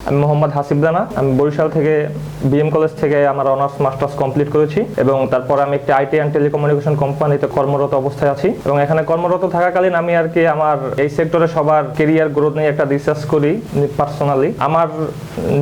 আমি মোহাম্মদ হাসিব রানা। আমি বরিশাল থেকে বিএম কলেজ থেকে আমার অনার্স মাস্টার্স কমপ্লিট করেছি এবং তারপর আমি একটি আইটি অ্যান্ড টেলিকমিউনিকেশন কোম্পানিতে কর্মরত অবস্থায় আছি এবং এখানে কর্মরত থাকাকালীন আমি আর কি আমার এই সেক্টরে সবার কেরিয়ার গ্রোথ নিয়ে একটা রিসার্চ করি পার্সোনালি। আমার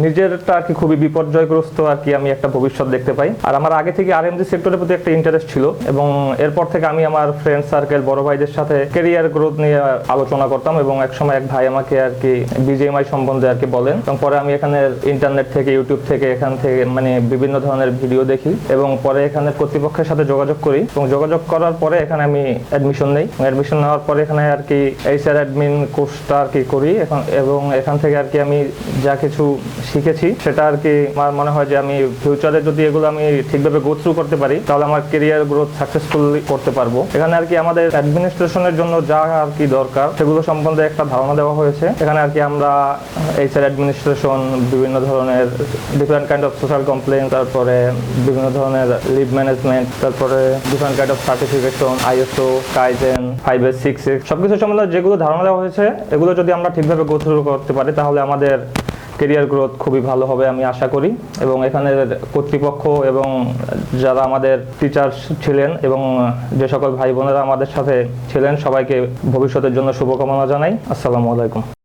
নিজেরটা আর কি খুবই বিপর্যয়গ্রস্ত আর কি আমি একটা ভবিষ্যৎ দেখতে পাই। আর আমার আগে থেকে আরএমজি সেক্টরের প্রতি একটা ইন্টারেস্ট ছিল এবং এরপর থেকে আমি আমার ফ্রেন্ড সার্কেল বড় ভাইদের সাথে কেরিয়ার গ্রোথ নিয়ে আলোচনা করতাম এবং একসময় এক ভাই আমাকে আর কি বিজিএমআই সম্বন্ধে আর কি বলেন এবং পরে আমি এখানে ইন্টারনেট থেকে ইউটিউব থেকে এখান থেকে মানে বিভিন্ন ধরনের ভিডিও দেখি এবং পরে এখানে কর্তৃপক্ষের সাথে যোগাযোগ করি এবং যোগাযোগ করার পরে এখানে আমি অ্যাডমিশন নেই। অ্যাডমিশন নেওয়ার পরে এখানে আর কি এইচআর অ্যাডমিন কোর্সটা আর কি করি এখন এবং এখান থেকে আর কি আমি যা কিছু শিখেছি সেটা আর কি আমার মনে হয় যে আমি ফিউচারে যদি এগুলো আমি ঠিকভাবে গো থ্রু করতে পারি তাহলে আমার কেরিয়ার গ্রোথ সাকসেসফুলি করতে পারবো। এখানে আর কি আমাদের অ্যাডমিনিস্ট্রেশনের জন্য যা আর কি দরকার সেগুলো সম্বন্ধে একটা ধারণা দেওয়া হয়েছে। এখানে আর কি আমরা এইচআর অ্যাডমিনিস্ট্রেশন, বিভিন্ন ধরনের different kind of social complain, তারপরে বিভিন্ন ধরনের লিভ ম্যানেজমেন্ট, তারপরে different kind of certification, ISO, kaizen, 5S, 6S সবকিছু সম্বন্ধে যেগুলো ধারণা দেওয়া হয়েছে এগুলো যদি আমরা ঠিকভাবে গো থ্রু করতে পারি তাহলে আমাদের কেরিয়ার গ্রোথ খুবই ভালো হবে আমি আশা করি। এবং এখানের কর্তৃপক্ষ এবং যারা আমাদের টিচার ছিলেন এবং যে সকল ভাই বোনেরা আমাদের সাথে ছিলেন সবাইকে ভবিষ্যতের জন্য শুভকামনা জানাই। আসসালামু আলাইকুম।